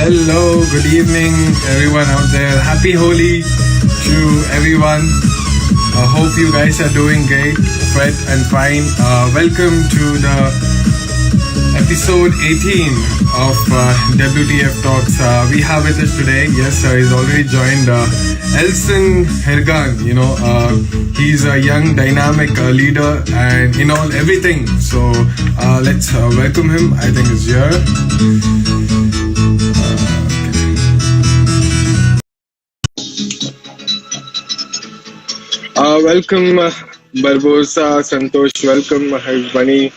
Hello, good evening, everyone out there. Happy Holi to everyone. Hope you guys are doing great, fit, and fine. Welcome to the episode 18 of WTF Talks. We have with us today, yes, he's already joined Elson Hirgan. He's a young, dynamic leader and in all everything. So let's welcome him. I think he's here. Welcome, Barbosa, Santosh. Welcome, Bunny.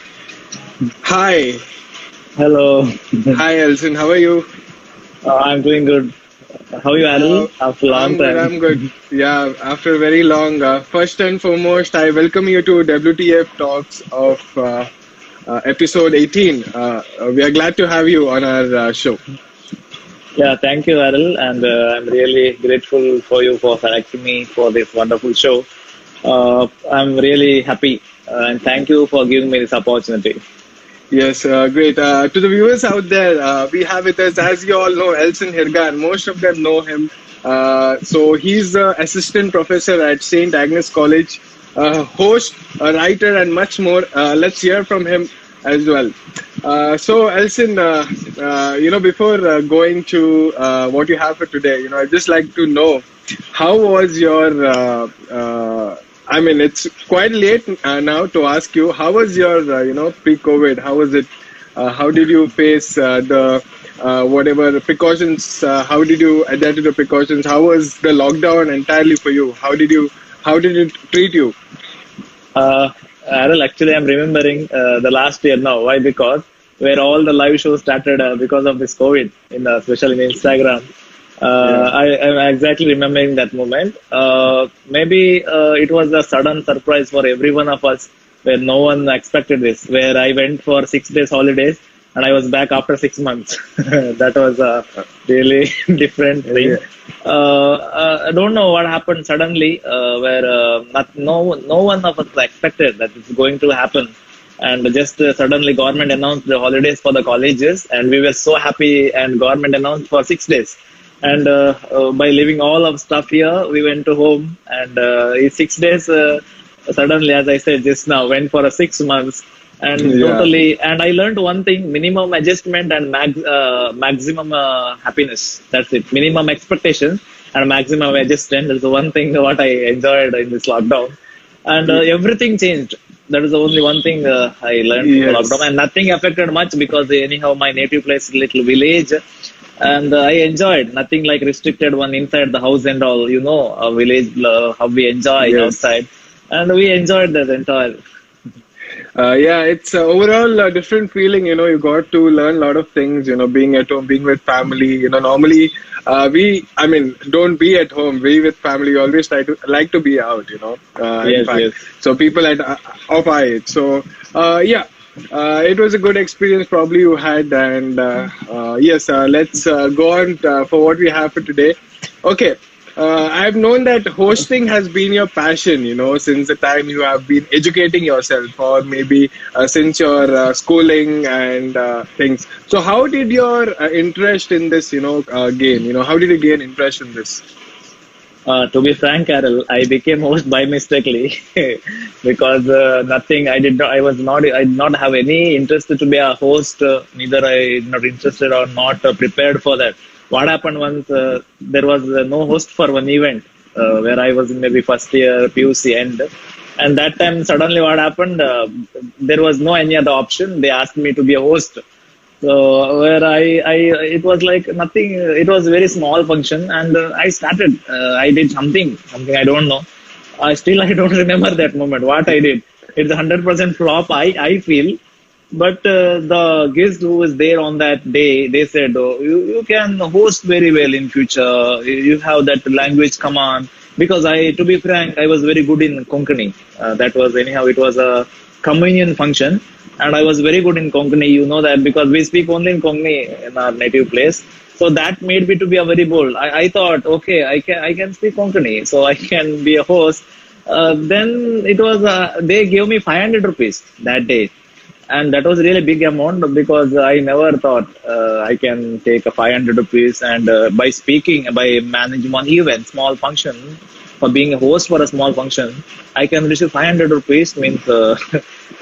Hi. Hello. Hi, Elson. How are you? I'm doing good. How are you, Adil? After a long time. I'm good. Yeah, after very long. First and foremost, I welcome you to WTF Talks of episode 18. We are glad to have you on our show. Yeah, thank you, Adil. And I'm really grateful for you for selecting me for this wonderful show. I'm really happy. And thank you for giving me this opportunity. Yes, great. To the viewers out there, we have with us, as you all know, Elson Hirgan. Most of them know him. So he's the assistant professor at St. Agnes College, host, a writer, and much more. Let's hear from him as well. So Elson, before going to what you have for today, I'd just like to know, how was your it's quite late now to ask you, how was your, pre-COVID? How was it? How did you face the whatever precautions? How did you adapt to the precautions? How was the lockdown entirely for you? How did it treat you? Adil, actually, I'm remembering the last year now. Why? Because where all the live shows started because of this COVID, especially in Instagram. I'm exactly remembering that moment. Maybe it was a sudden surprise for every one of us, where no one expected this, where I went for 6 days holidays and I was back after 6 months. That was a really different thing. I don't know what happened suddenly, where no one of us expected that it's going to happen. And just suddenly government announced the holidays for the colleges, and we were so happy, and government announced for 6 days. And by leaving all of stuff here, we went to home, and in 6 days, suddenly, as I said just now, went for 6 months, and totally. And I learned one thing: minimum adjustment and maximum happiness. That's it. Minimum expectation and maximum adjustment. That's the one thing what I enjoyed in this lockdown, and everything changed. That is the only one thing I learned from the lockdown, and nothing affected much because anyhow my native place is a little village. And I enjoyed nothing like restricted one inside the house and all, a village, how we enjoy outside. And we enjoyed that entire. It's overall a different feeling, you got to learn a lot of things, being at home, being with family, normally don't be at home, be with family, always like to be out, Yes. So people of our age. So, it was a good experience probably you had, and let's go on for what we have for today. Okay, I've known that hosting has been your passion, since the time you have been educating yourself, or maybe since your schooling and things. So how did your interest in this, gain? How did you gain interest in this? To be frank, Carol, I became host by mistakenly because I did not have any interest to be a host. Neither I not interested or not prepared for that. What happened once there was no host for one event where I was in maybe first year PUC end, and that time suddenly what happened? There was no any other option. They asked me to be a host. So where it was like nothing. It was a very small function, and I started. I did something I don't know. I don't remember that moment. What I did, it's 100% flop. I feel, but the guest who was there on that day, they said, "Oh, you can host very well in future. You have that language. Come on." Because to be frank, I was very good in Konkani. That was anyhow. It was a communion function. And I was very good in Konkani, that, because we speak only in Konkani in our native place. So that made me to be a very bold. I thought, okay, I can speak Konkani, so I can be a host. Then it was, they gave me 500 rupees that day. And that was really big amount because I never thought I can take a 500 rupees and by speaking, by managing one event, small function, for being a host for a small function, I can receive 500 rupees means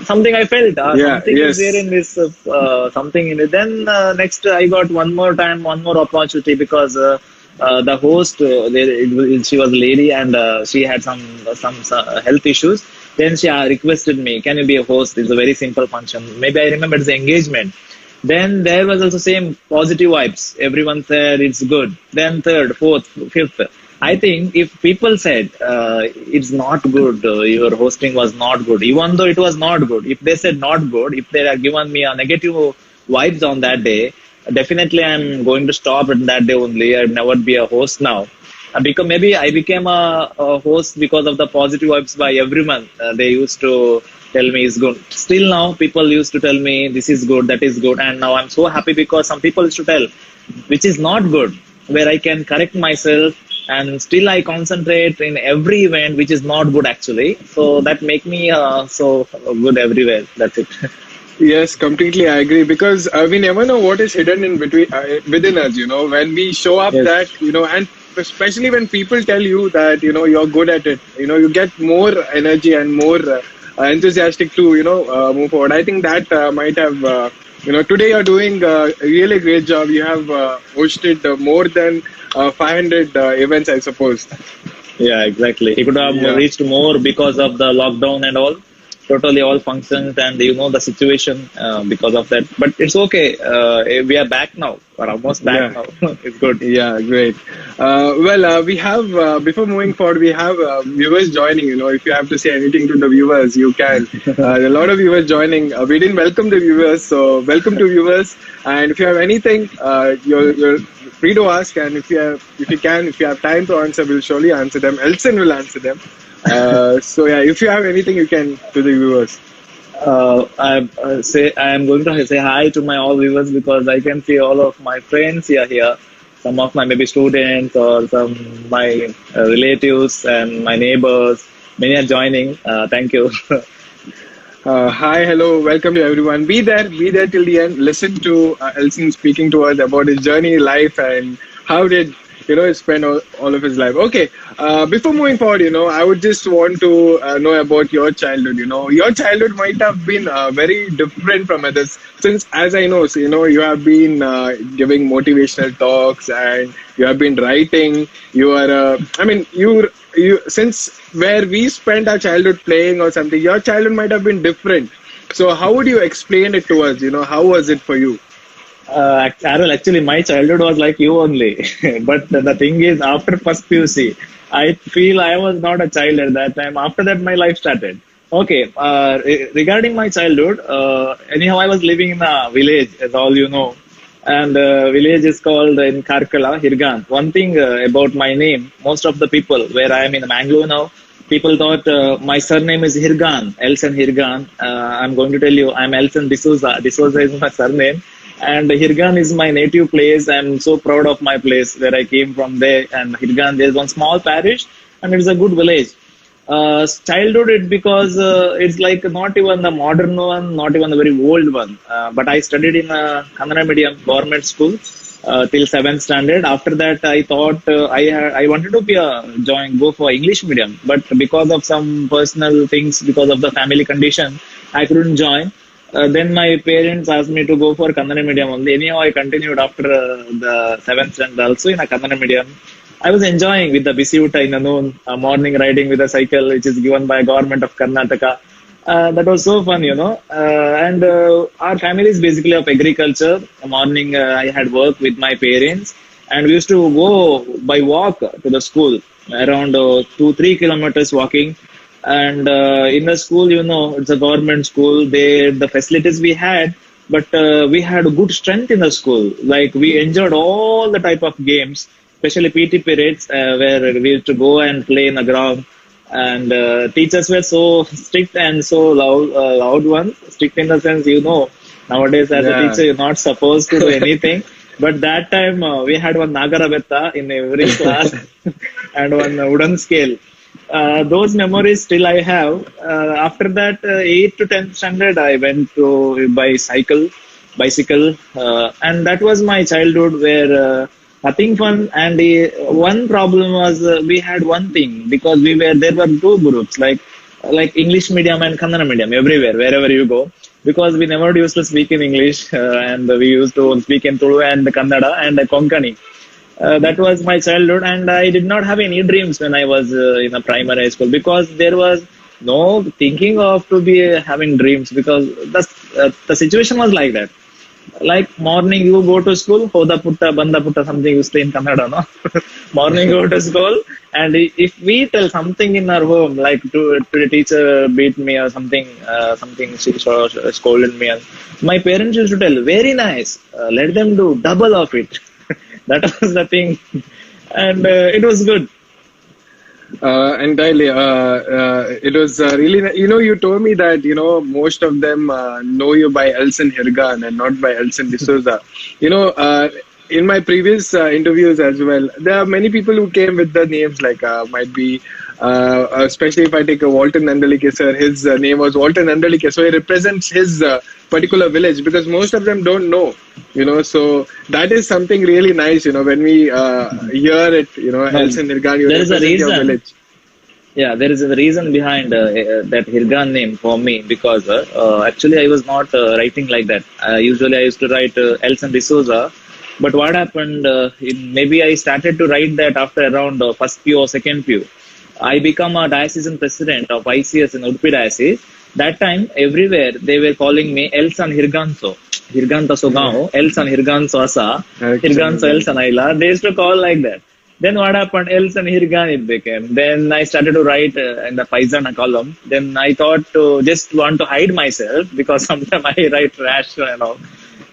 something I felt Yeah, something is there yes. in this something in it. Then next I got one more time, one more opportunity because the host she was a lady and she had some health issues. Then she requested me, can you be a host? It's a very simple function. Maybe I remember it's the engagement. Then there was also same positive vibes. Everyone said it's good. Then third, fourth, fifth. I think if people said it's not good, your hosting was not good, even though it was not good, if they said not good, if they had given me a negative vibes on that day, definitely I'm going to stop it that day only. I'd never be a host now. Because maybe I became a host because of the positive vibes by everyone. They used to tell me it's good. Still now, people used to tell me this is good, that is good, and now I'm so happy because some people used to tell which is not good, where I can correct myself, and still I concentrate in every event which is not good actually. So that make me so good everywhere. That's it. Yes, completely. I agree because we never know what is hidden in between within us. When we show up, Yes. that and especially when people tell you that you're good at it, you get more energy and more enthusiastic to move forward. I think that might have today you're doing a really great job. You have hosted more than 500 events, I suppose. Yeah, exactly. He could have Yeah. reached more because of the lockdown and all. Totally all functions and the situation because of that. But it's okay. We are back now. We're almost back Yeah. now. It's good. Yeah, great. We have, before moving forward, we have viewers joining. If you have to say anything to the viewers, you can. There are a lot of viewers joining. We didn't welcome the viewers, so welcome to viewers. And if you have anything, you're free to ask. And if you have time to answer, we'll surely answer them. Elson will answer them. So yeah, if you have anything, you can to the viewers. I am going to say hi to my all viewers because I can see all of my friends here. Some of my maybe students or some my relatives and my neighbors. Many are joining. Thank you. Hi, hello, welcome to everyone. Be there till the end. Listen to Elson speaking to us about his journey, life, and how did spend all of his life. Okay, before moving forward, I would just want to know about your childhood. Your childhood might have been very different from others. Since, as I know, so, you have been giving motivational talks and you have been writing. You are, you since where we spent our childhood playing or something, your childhood might have been different. So how would you explain it to us? How was it for you? Carol, actually, my childhood was like you only. But the thing is, after first PUC, I feel I was not a child at that time. After that, my life started. Okay, regarding my childhood, anyhow, I was living in a village, as all you know. And village is called in Karkala, Hirgan. One thing about my name, most of the people, where I am in Mangalore now, people thought my surname is Hirgan, Elson Hirgan. I'm going to tell you, I'm Elson D'Souza. D'Souza is my surname. And Hirgan is my native place. I'm so proud of my place where I came from there. And Hirgan, there's one small parish and it's a good village. Childhood, because it's like not even the modern one, not even the very old one. But I studied in a Kannada medium government school till 7th standard. After that, I thought I wanted to go for English medium. But because of some personal things, because of the family condition, I couldn't join. Then my parents asked me to go for Kannada medium only. Anyhow, I continued after the 7th standard also in a Kannada medium. I was enjoying with the Bisiuta in the noon, morning riding with a cycle, which is given by government of Karnataka. That was so fun, and our family is basically of agriculture. Morning, I had work with my parents, and we used to go by walk to the school, around 2-3 kilometers walking. And in the school, it's a government school. The facilities we had, but we had good strength in the school. Like we enjoyed all the type of games, especially PT periods where we used to go and play in the ground. And teachers were so strict and so loud ones. Strict in the sense, nowadays as a teacher, you're not supposed to do anything. But that time we had one Nagarabetta in every class and one wooden scale. those memories still I have. After that, 8th to 10th standard, I went to bicycle, and that was my childhood where nothing fun. And one problem was we had one thing because there were two groups like English medium and Kannada medium everywhere, wherever you go. Because we never used to speak in English, and we used to speak in Tulu and Kannada and Konkani. That was my childhood, and I did not have any dreams when I was in a primary school because there was no thinking of to be having dreams because the situation was like that. Like morning you go to school, hoda putta, banda putta, something you say in Kannada, no? Morning go to school, and if we tell something in our home, like to the teacher beat me or something, she scolded me, and my parents used to tell, very nice, let them do double of it. That was the thing, and it was good. Entirely. It was really, you told me that, most of them know you by Elson Hirgan and not by Elson D'Souza. In my previous interviews as well, there are many people who came with the names like might be, especially if I take a Walter Nandalike sir, his name was Walter Nandalike, so he represents his particular village because most of them don't know, so that is something really nice, when we hear it, Elson Hirgan, you represent your village. Yeah, there is a reason behind that Hirgan name for me because actually I was not writing like that. Usually I used to write Elson D'Souza. But what happened, maybe I started to write that after around first PU or second PU. I become a diocesan president of ICS in Udupi diocese. That time, everywhere, they were calling me Elson Hirganso. Hirganta Sogao, Elson Hirganso Asa, Hirganso Elson Aila. They used to call like that. Then what happened, Elson Hirgan it became. Then I started to write in the Paisana column. Then I thought to just want to hide myself because sometimes I write trash and all.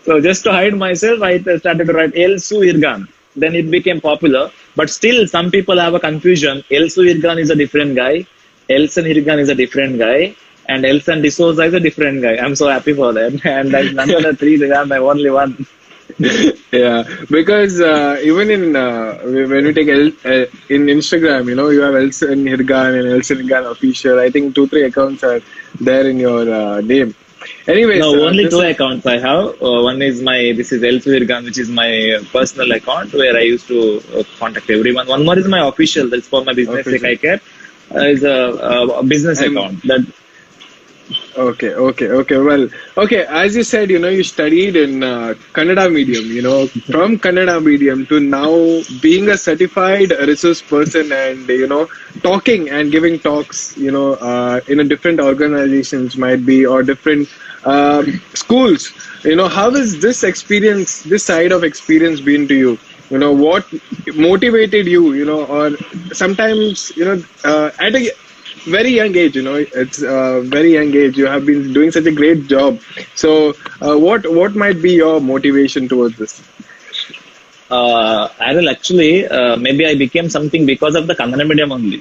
So just to hide myself, I started to write Elsu Hirgan. Then it became popular. But still, some people have a confusion. Elsu Hirgan is a different guy. Elson Hirgan is a different guy. And Elson D'Souza is a different guy. I'm so happy for that. And none of the three, they are my only one. Yeah, because even in when you take in Instagram, you have Elson Hirgan and Elson Hirgan official. I think 2-3 accounts are there in your name. Anyways, no, only two accounts I have. One is this is Elson Hirgan, which is my personal account where I used to contact everyone. One more is my official, that's for my business like I kept. Is a business account. Okay. Well, as you said, you studied in Kannada medium, from Kannada medium to now being a certified resource person and, talking and giving talks, in a different organizations might be or different schools. How has this experience, this side of experience been to you? What motivated you, or sometimes, at a very young age, it's very young age. You have been doing such a great job. So, what might be your motivation towards this? I will actually, maybe I became something because of the Kannada medium only.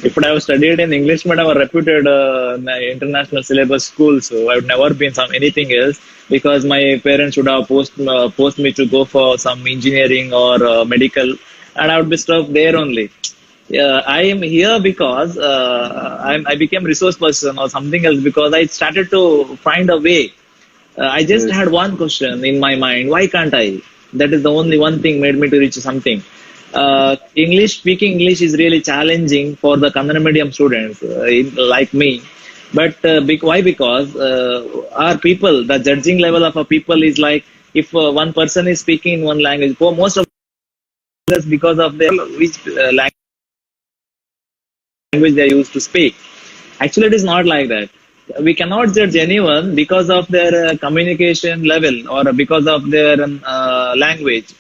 If I have studied in English medium or reputed international syllabus school, so I would never been anything else because my parents would have post me to go for some engineering or medical, and I would be stuck there only. I am here because I became resource person or something else because I started to find a way. I just had one question in my mind: why can't I? That is the only one thing made me to reach something. Speaking English is really challenging for the Kannada medium students like me. But why? Because our people, the judging level of our people is like if one person is speaking in one language, for most of us because of their which language they used to speak. Actually, it is not like that. We cannot judge anyone because of their communication level or because of their language.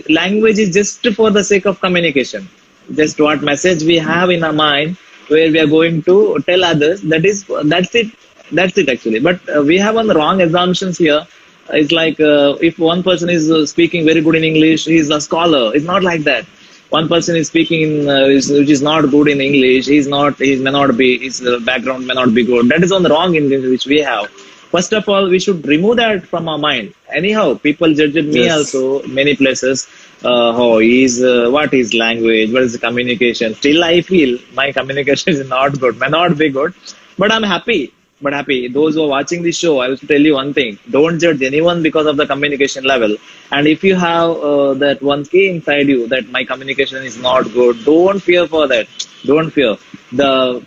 Language is just for the sake of communication. Just what message we have in our mind where we are going to tell others. That's it. That's it actually. But we have on the wrong assumptions here. It's like if one person is speaking very good in English, he is a scholar. It's not like that. One person is speaking which is not good in English. His background may not be good. That is on the wrong English which we have. First of all, we should remove that from our mind. Anyhow, people judged me also many places. how is what is language, what is the communication. Still, I feel my communication is not good, may not be good, but I'm happy. But happy. Those who are watching this show, I will tell you one thing: don't judge anyone because of the communication level. And if you have that one key inside you that my communication is not good, don't fear for that. Don't fear. The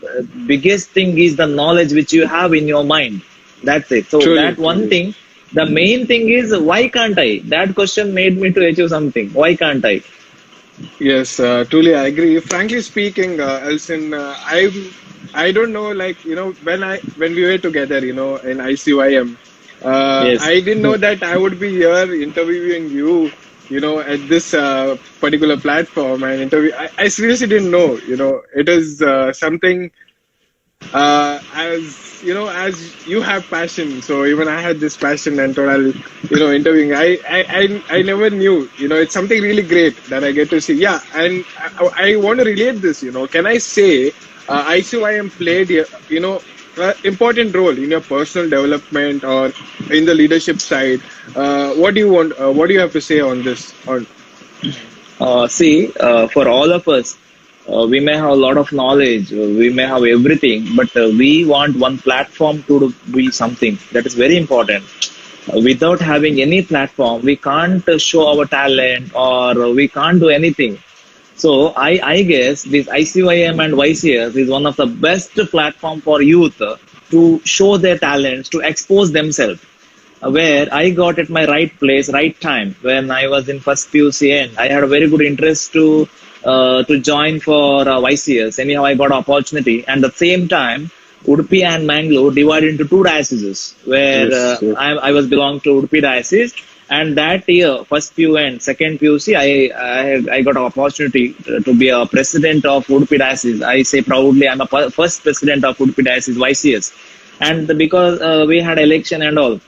biggest thing is the knowledge which you have in your mind. That's it. So Truly, that one thing. The main thing is why can't I? That question made me to achieve something. Why can't I? Yes, truly I agree. Frankly speaking, Elson, I don't know, like, when we were together, in ICYM, Yes. I didn't know that I would be here interviewing you, at this particular platform and interview. I seriously didn't know, it is something, as you have passion, so even I had this passion and thought I'll, interviewing. I never knew, it's something really great that I get to see. Yeah, and I want to relate this, can I say, ICYM played, important role in your personal development or in the leadership side. What do you want? What do you have to say on this? See, for all of us, we may have a lot of knowledge, we may have everything, but we want one platform to be something that is very important. Without having any platform, we can't show our talent or we can't do anything. So I guess this ICYM and YCS is one of the best platform for youth to show their talents, to expose themselves. Where I got at my right place, right time. When I was in first PUC and I had a very good interest to join for YCS. Anyhow, I got opportunity, and at the same time, Udupi and Mangalore divided into two dioceses, where Yes, yes. I was belong to Udupi diocese. And that year, first PU and second PUC, I got an opportunity to be a president of Udupi diocese. I say proudly, I'm a first president of Udupi diocese YCS, and because we had election and all.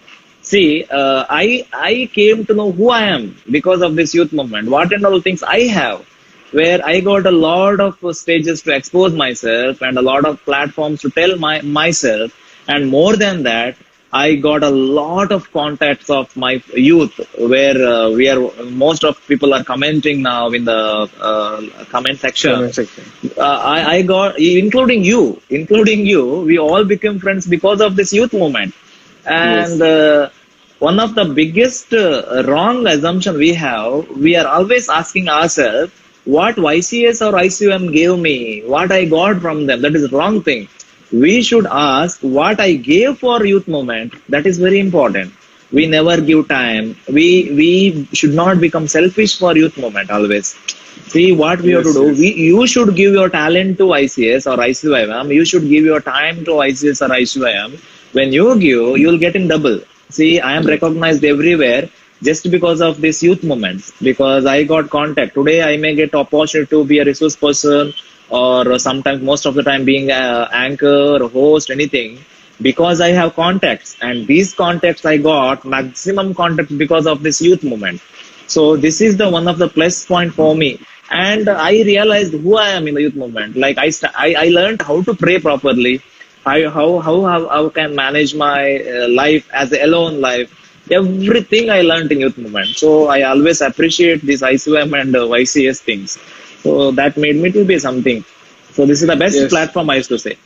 See, I came to know who I am because of this youth movement. What and all things I have, where I got a lot of stages to expose myself and a lot of platforms to tell myself. And more than that, I got a lot of contacts of my youth, where most of people are commenting now in the comment section. Comment section. I got, including you, we all became friends because of this youth movement. And one of the biggest wrong assumption we have, we are always asking ourselves, what YCS or ICM gave me, what I got from them. That is the wrong thing. We should ask what I gave for youth movement. That is very important. We never give time. We should not become selfish for youth movement always. See what we have to do. You should give your talent to ICS or ICYM. You should give your time to ICS or ICYM. When you give, you will get in double. See, I am recognized everywhere just because of this youth movements. Because I got contact. Today, I may get opportunity to be a resource person, or sometimes most of the time being an anchor or host, anything, because I have contacts. And these contacts I got maximum contacts because of this youth movement. So this is the one of the plus point for me. And I realized who I am in the youth movement. Like I learned how to pray properly. How can manage my life as a alone life. Everything I learned in youth movement. So I always appreciate this ICM and YCS things. So that made me to be something. So this is the best platform, I used to say.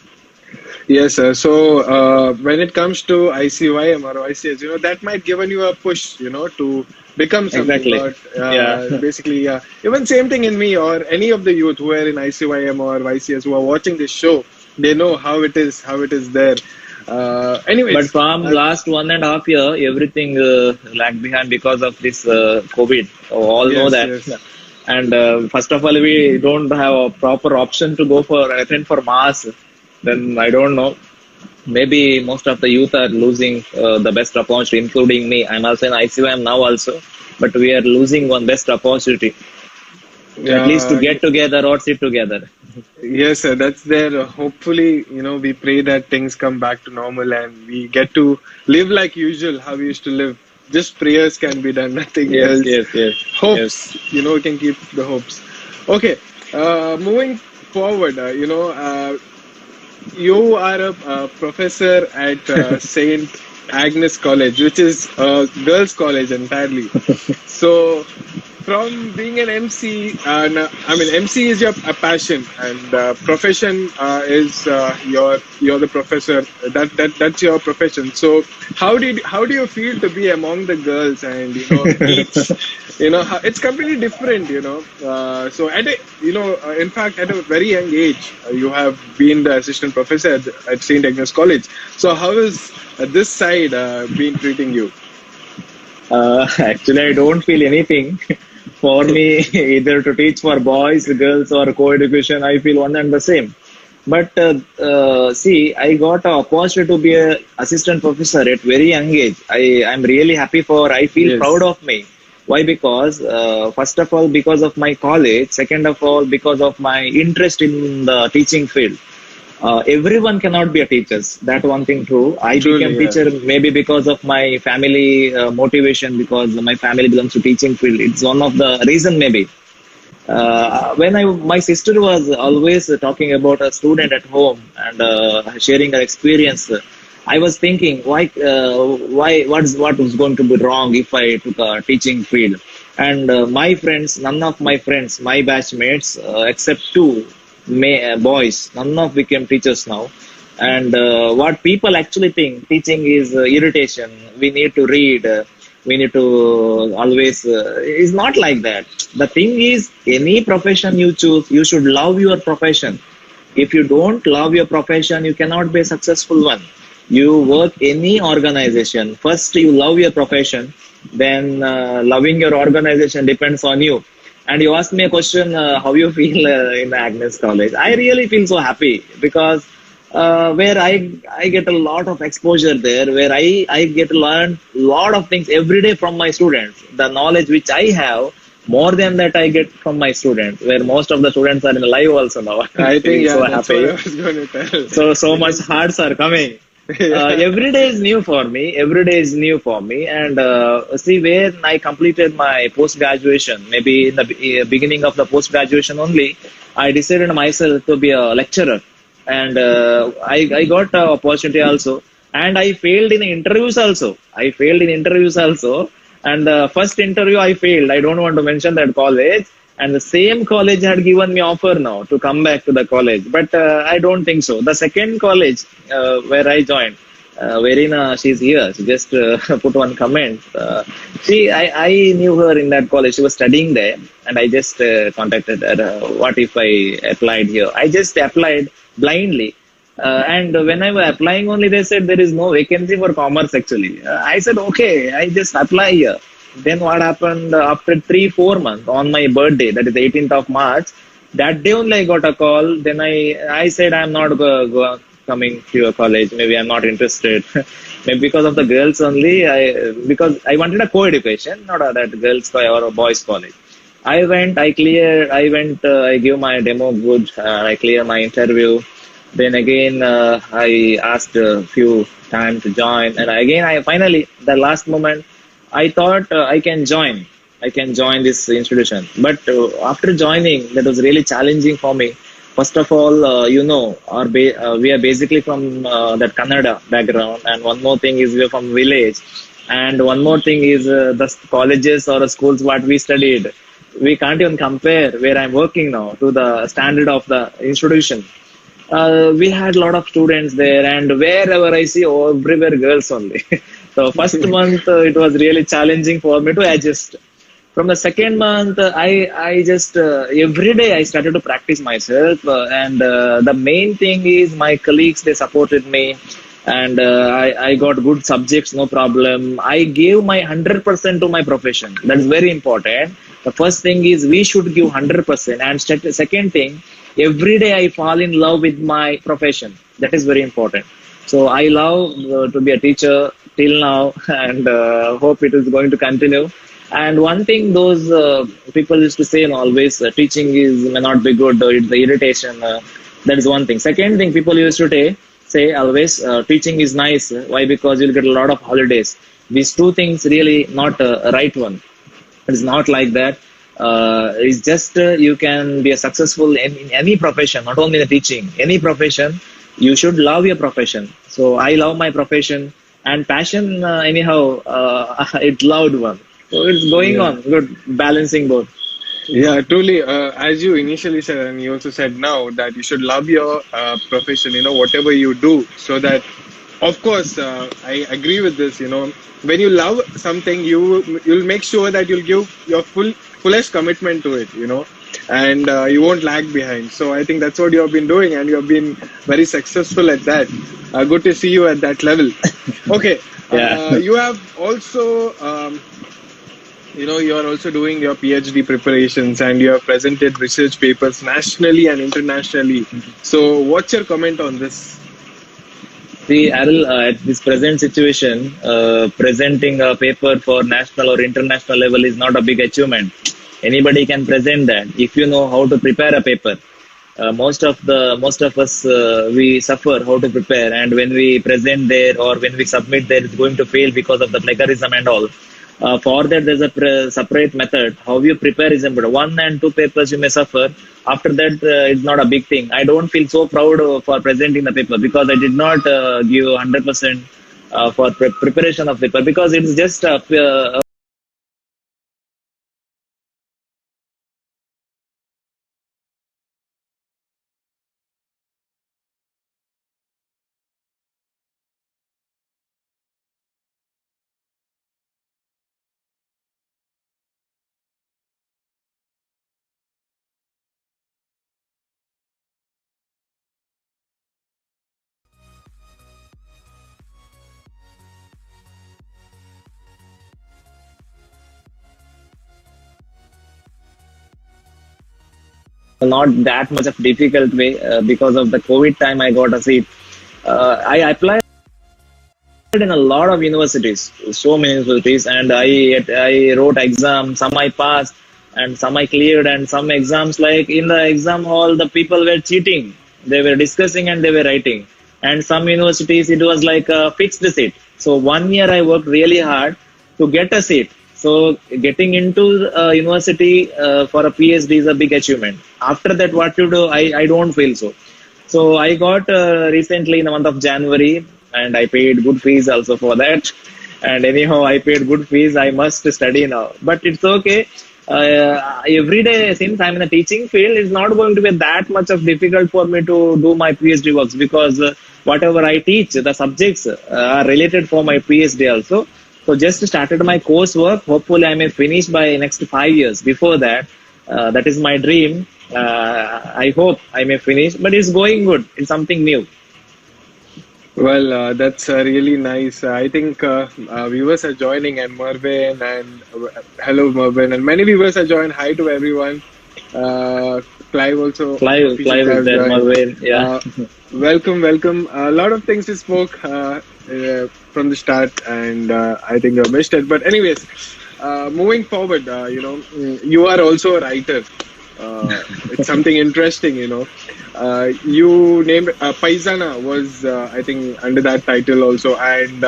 Yes, sir. So when it comes to ICYM or YCS, that might given you a push, to become something. Exactly. But, basically, even same thing in me or any of the youth who are in ICYM or YCS who are watching this show, they know how it is there. Anyways, but from last 1.5 year, everything lagged behind because of this COVID. All know that. Yes. And first of all, we don't have a proper option to go for attend for mass. Then I don't know. Maybe most of the youth are losing the best opportunity, including me. I'm also in ICYM now also, but we are losing one best opportunity. At least to get together or sit together. Yes, sir, that's there. Hopefully, we pray that things come back to normal and we get to live like usual, how we used to live. Just prayers can be done, nothing else. Yes. Hopes, we can keep the hopes. Okay, moving forward, you are a professor at St. Agnes College, which is a girls' college entirely. So, from being an MC, I mean, MC is your a passion, and profession is you're the professor. That's your profession. So how do you feel to be among the girls and teach? It's completely different. So in fact, at a very young age, you have been the assistant professor at St. Agnes College. So how is this side been treating you? Actually, I don't feel anything. For me, either to teach for boys, girls, or co-education, I feel one and the same. But see, I got an opportunity to be an assistant professor at very young age. I'm really happy for. I feel Yes. proud of me. Why? Because first of all, because of my college. Second of all, because of my interest in the teaching field. Everyone cannot be a teacher. That one thing true. I Truly, became yeah. teacher maybe because of my family motivation, because my family belongs to teaching field. It's one of the reason maybe. When my sister was always talking about a student at home and sharing her experience, I was thinking what was going to be wrong if I took a teaching field. And my friends, none of my friends, my batchmates, except two boys, none of became teachers now. And what people actually think teaching is irritation. We need to read. We need to always. It's not like that. The thing is, any profession you choose, you should love your profession. If you don't love your profession, you cannot be a successful one. You work any organization. First, you love your profession. Then, loving your organization depends on you. And you asked me a question, how you feel in Agnes College. I really feel so happy because where I get a lot of exposure there, where I get to learn a lot of things every day from my students. The knowledge which I have, more than that I get from my students, where most of the students are in live also now. I think so that's happy. what I was going to tell. So much hearts are coming. Every day is new for me. Every day is new for me. And see, when I completed my post graduation, maybe in the beginning of the post graduation only, I decided myself to be a lecturer. And I got an opportunity also. And I failed in interviews also. And the first interview I failed. I don't want to mention that college. And the same college had given me offer now to come back to the college. But I don't think so. The second college where I joined, Verena, she's here. She just put one comment. I knew her in that college. She was studying there. And I just contacted her. What if I applied here? I just applied blindly. And when I was applying only, they said there is no vacancy for commerce actually. I said, okay, I just apply here. Then what happened after 3-4 months on my birthday, that is 18th of March, that day only I got a call. Then I said, I'm not coming to your college. Maybe I'm not interested. Maybe because of the girls only. Because I wanted a co-education, not that girls or a boys college. I gave my demo good. I cleared my interview. Then again, I asked a few times to join. And again, I finally, the last moment, I thought I can join this institution. But after joining, that was really challenging for me. First of all, we are basically from that Kannada background. And one more thing is we are from village. And one more thing is the colleges or schools what we studied. We can't even compare where I'm working now to the standard of the institution. We had a lot of students there, and wherever I see, everywhere girls only. So first month, it was really challenging for me to adjust. From the second month, I just, every day I started to practice myself. And the main thing is my colleagues, they supported me. And I got good subjects, no problem. I gave my 100% to my profession. That is very important. The first thing is we should give 100%. And second thing, every day I fall in love with my profession. That is very important. So I love to be a teacher till now, and hope it is going to continue. And one thing those people used to say always, teaching may not be good, it's the irritation. That is one thing. Second thing people used to say always, teaching is nice. Why? Because you'll get a lot of holidays. These two things really not a right one. It's not like that. It's just you can be a successful in any profession, not only the teaching. Any profession, you should love your profession. So I love my profession, and passion anyhow, it's loud one. So it's going on good, balancing both. Yeah, truly. As you initially said, and you also said now that you should love your profession, whatever you do, so that, of course, I agree with this. When you love something, you'll make sure that you'll give your fullest commitment to it. And you won't lag behind. So I think that's what you have been doing, and you have been very successful at that. Good to see you at that level. Okay, Yeah. you have also. You are also doing your PhD preparations, and you have presented research papers nationally and internationally. So, what's your comment on this? See, Aril, at this present situation, presenting a paper for national or international level is not a big achievement. Anybody can present that if you know how to prepare a paper. Most of us we suffer how to prepare, and when we present there or when we submit there, it's going to fail because of the plagiarism and all. For that, there's a separate method. How you prepare is important. 1 and 2 papers you may suffer. After that, it's not a big thing. I don't feel so proud for presenting the paper because I did not give 100% for preparation of paper, because it's just not that much of difficult way because of the COVID time. I got a seat. I applied in a lot of universities, so many universities, and I wrote exams. Some I passed, and some I cleared, and some exams, like in the exam hall, the people were cheating. They were discussing and they were writing. And some universities, it was like a fixed seat. So 1 year I worked really hard to get a seat. So getting into university for a PhD is a big achievement. After that, what to do? I don't feel so. So I got recently in the month of January, and I paid good fees also for that. And anyhow, I paid good fees. I must study now, but it's okay. Every day, since I'm in the teaching field, it's not going to be that much of difficult for me to do my PhD works, because whatever I teach, the subjects are related for my PhD also. So just started my coursework. Hopefully, I may finish by next 5 years. Before that, that is my dream. I hope I may finish, but it's going good. It's something new. Well, that's really nice. I think viewers are joining, and Mervin, and hello, Mervin, and many viewers are joined. Hi to everyone. Clive also. Clive is there, Mervin. Yeah. Welcome. A lot of things we spoke from the start, and I think I missed it. But anyways, moving forward, you are also a writer. It's something interesting, you named Paisana was, I think, under that title also, and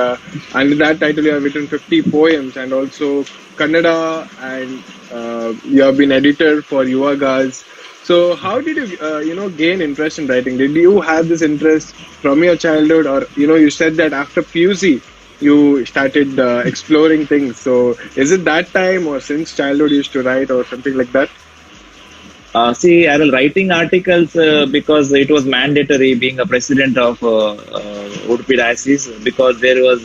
under that title you have written 50 poems, and also Kannada, and you have been editor for Yuvagas. So how did you, gain interest in writing? Did you have this interest from your childhood, or, you said that after PUC you started exploring things. So is it that time, or since childhood you used to write, or something like that? See, I was writing articles because it was mandatory, being a president of Udupi diocese, because there was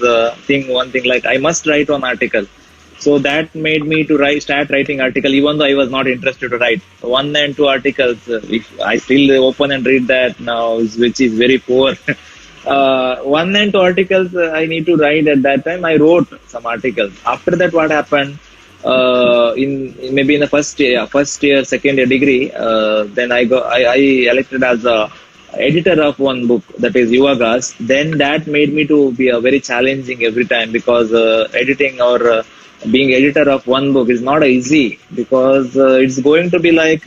one thing like I must write one article. So that made me to start writing article, even though I was not interested to write. 1 and 2 articles, if I still open and read that now, which is very poor. 1 and 2 articles I need to write at that time. I wrote some articles. After that, what happened? Maybe in the first year, second year degree, then I elected as a editor of one book, that is Yuvagas. Then that made me to be very challenging every time, because editing or being editor of one book is not easy, because it's going to be like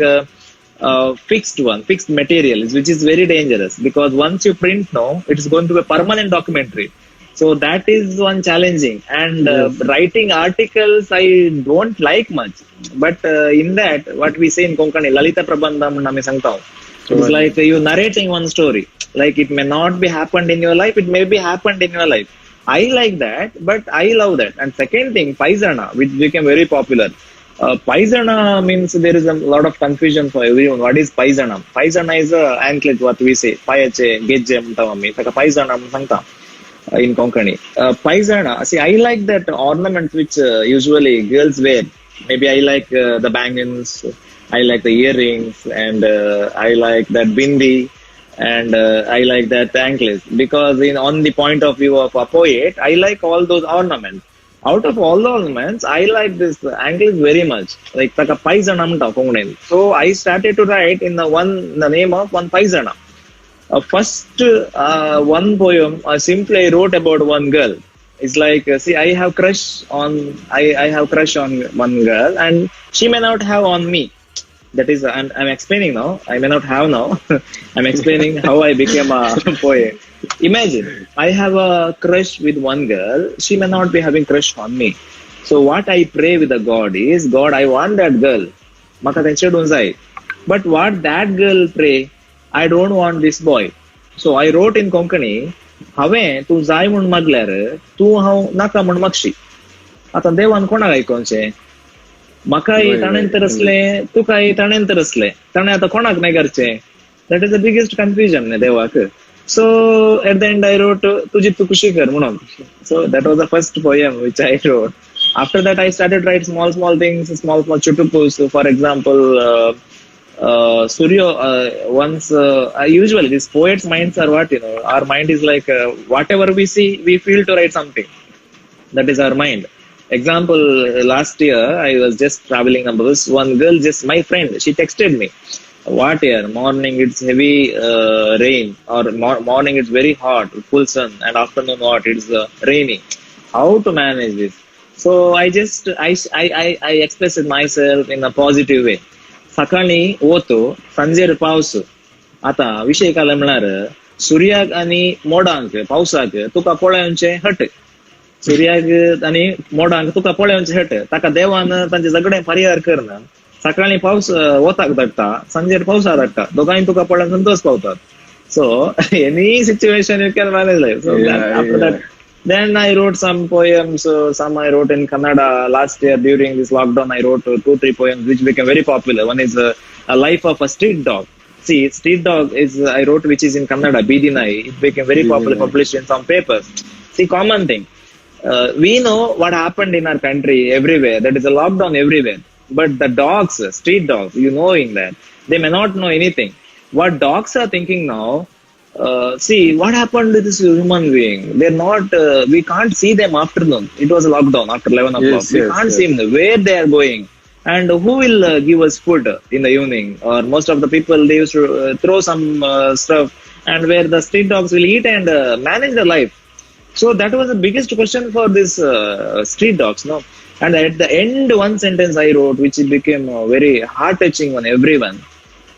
fixed material, which is very dangerous, because once you print now, it's going to be a permanent documentary. So that is one challenging. And writing articles, I don't like much. But in that, what we say in Konkani, Lalita Prabandham Nami Sangtav. It's like you narrating one story. Like it may not be happened in your life, it may be happened in your life. I like that, but I love that. And second thing, paisana, which became very popular. Paisana means there is a lot of confusion for everyone. What is paisana? Paisana is a anklet, what we say. Payache, gejje mtavami. Taka paisana sangta in Konkani. Paisana, see, I like that ornament which usually girls wear. Maybe I like the bangles, I like the earrings, and I like that bindi, and I like that anklets. Because on the point of view of a poet, I like all those ornaments. Out of all the ornaments, I like this anklets very much. Like taka paisanam ta kongnen. So I started to write in the name of one paisana. First one poem, simply I wrote about one girl. It's like, see, I have crush on one girl, and she may not have on me. That is, I'm explaining now. I may not have now. I'm explaining how I became a poet. Imagine, I have a crush with one girl. She may not be having crush on me. So what I pray with the God is, God, I want that girl. Maka tenche dunzai. But what that girl pray, I don't want this boy. So I wrote in Konkani, हांवें तूं जाय म्हूण मागल्यार तूं हांव नाका म्हूण मागशी. आतां देवान कोणाक आयकोनचें? म्हाकाय ताणें तर असलें, तुकाय ताणें तर असलें. ताणें आतां कोणाक नायकारचें? That is the biggest confusion न्ही देवाक. So at the end I wrote तुजी तूं खुशी कर म्हणून. So that was the first poem which I wrote. After that, I started write small things, small chutupus. For example, Surya, once, usually these poets' minds are what, our mind is like, whatever we see, we feel to write something. That is our mind. Example, last year, I was just traveling on bus. One girl, just my friend, she texted me, what here, morning it's heavy rain, or morning it's very hot, full sun, and afternoon what, it's rainy. How to manage this? So I expressed myself in a positive way. सकाळी वतो सांजेर पावस. आता विषय काय म्हणल्यार सुर्याक आणि मोडांक पावसाक तुका पळोवचें हट. सुर्याक आणि मोडांक तुका पळोवचें हट. ताका देवान तांचे सगळें परिहार करना. सकाळी पावस वताक धाडटा, सांजेर पावसा धाडटा. दोगांय तुका पळोवन संतोष पावतात. So any situation you can manage life. So after that then I wrote some poems. Some I wrote in Kannada. Last year during this lockdown, I wrote 2-3 poems which became very popular. One is a life of a street dog. See, street dog is I wrote, which is in Kannada, Bidinai. It became very popular, published in some papers. See, common thing. We know what happened in our country everywhere. That is a lockdown everywhere. But the dogs, street dogs, knowing that, they may not know anything. What dogs are thinking now, see, what happened to this human being? They're not, we can't see them afternoon. It was a lockdown after 11 o'clock. We can't see them, where they are going. And who will give us food in the evening? Or most of the people, they used to throw some stuff, and where the street dogs will eat and manage their life. So that was the biggest question for these street dogs, no? And at the end, one sentence I wrote, which became very heart-touching on everyone.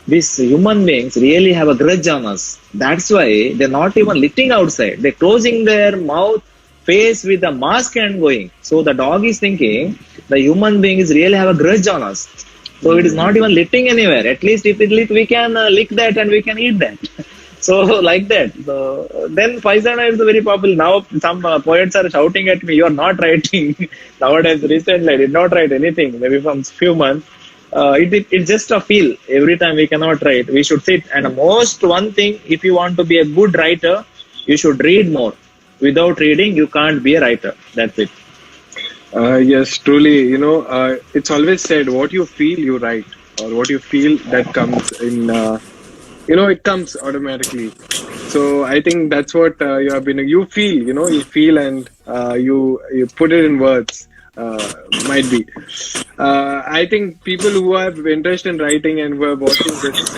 These human beings really have a grudge on us. That's why they're not even lifting outside. They're closing their mouth, face with a mask and going. So the dog is thinking the human beings really have a grudge on us. So it is not even lifting anywhere. At least if it lift, we can lick that and we can eat that. So like that. So then Paisana is very popular. Now some poets are shouting at me, you are not writing. Nowadays, recently I did not write anything, maybe from few months. It's just a feel. Every time we cannot write, we should sit. And most one thing, if you want to be a good writer, you should read more. Without reading, you can't be a writer. That's it. Yes, truly. It's always said, what you feel, you write, or what you feel, that comes in. It comes automatically. So I think that's what you have been. You feel, and you put it in words. Might be. I think people who have interest in writing and who are watching this,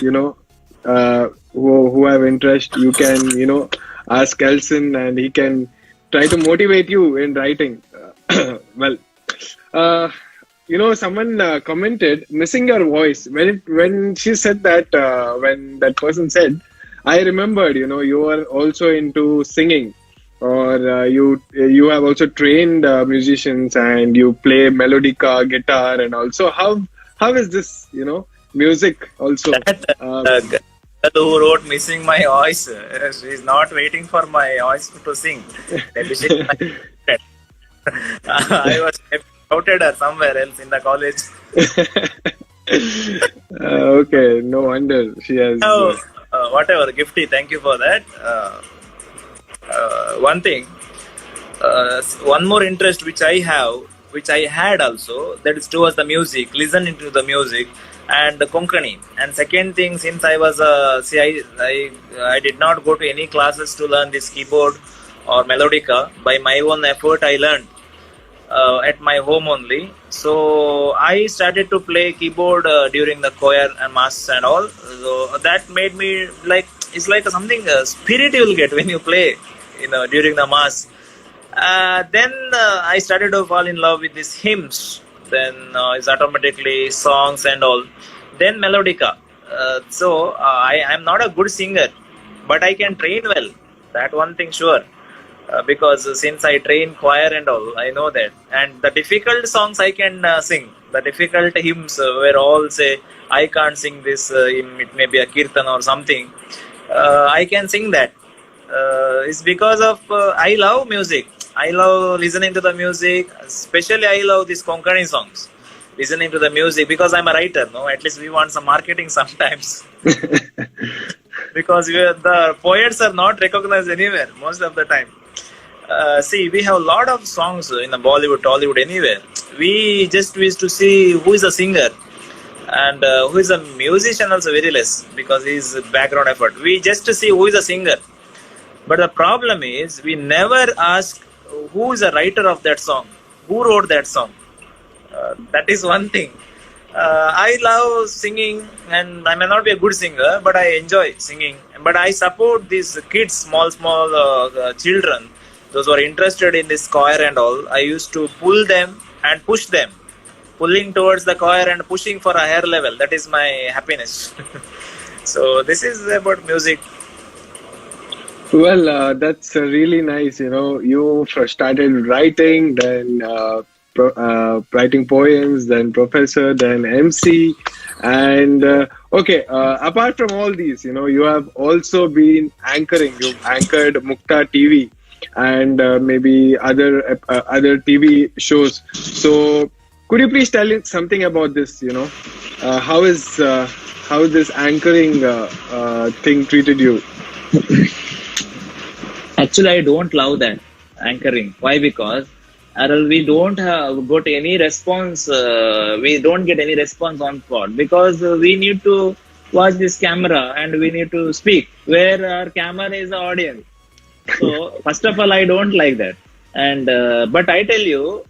who have interest, you can, ask Elson, and he can try to motivate you in writing. Well, someone commented, missing your voice. When she said that, when that person said, I remembered, you are also into singing. Or you have also trained musicians, and you play melodica, guitar, and also how is this music also? who wrote missing my voice. She's not waiting for my voice to sing. Maybe she I was shouted her somewhere else in the college. Okay, no wonder she has. So, whatever, Gifty, thank you for that. One thing, one more interest which I have, which I had also, that is towards the music, listening to the music and the Konkani. And second thing, since I was I did not go to any classes to learn this keyboard or melodica. By my own effort, I learned at my home only. So I started to play keyboard during the choir and mass and all. So that made me like, it's like something spirit you will get when you play, during the mass. Then I started to fall in love with these hymns. Then it's automatically songs and all. Then melodica. So I am not a good singer, but I can train well. That one thing sure. Because since I train choir and all, I know that. And the difficult songs I can sing. The difficult hymns where all say, I can't sing this, it may be a kirtan or something. I can sing that. It's because of, I love music. I love listening to the music. Especially I love these Konkani songs. Listening to the music because I'm a writer, no? At least we want some marketing sometimes. Because the poets are not recognized anywhere most of the time. See, we have a lot of songs in the Bollywood, Tollywood, anywhere. We just wish to see who is a singer and who is a musician also very less because his background effort. We just see who is a singer. But the problem is we never ask who is a writer of that song, who wrote that song. That is one thing. I love singing and I may not be a good singer, but I enjoy singing. But I support these kids, small children. Those who are interested in this choir and all, I used to pull them and push them. Pulling towards the choir and pushing for a higher level. That is my happiness. So this is about music. Well, that's really nice. You first started writing, then writing poems, then professor, then MC. And okay, apart from all these, you have also been anchoring. You've anchored Mukta TV and maybe other TV shows. So could you please tell something about this? How is this anchoring thing treated you? Actually, I don't love that anchoring. Why? Because we don't got any response. We don't get any response on spot because we need to watch this camera and we need to speak where our camera is the audience. So first of all, I don't like that. And but I tell you,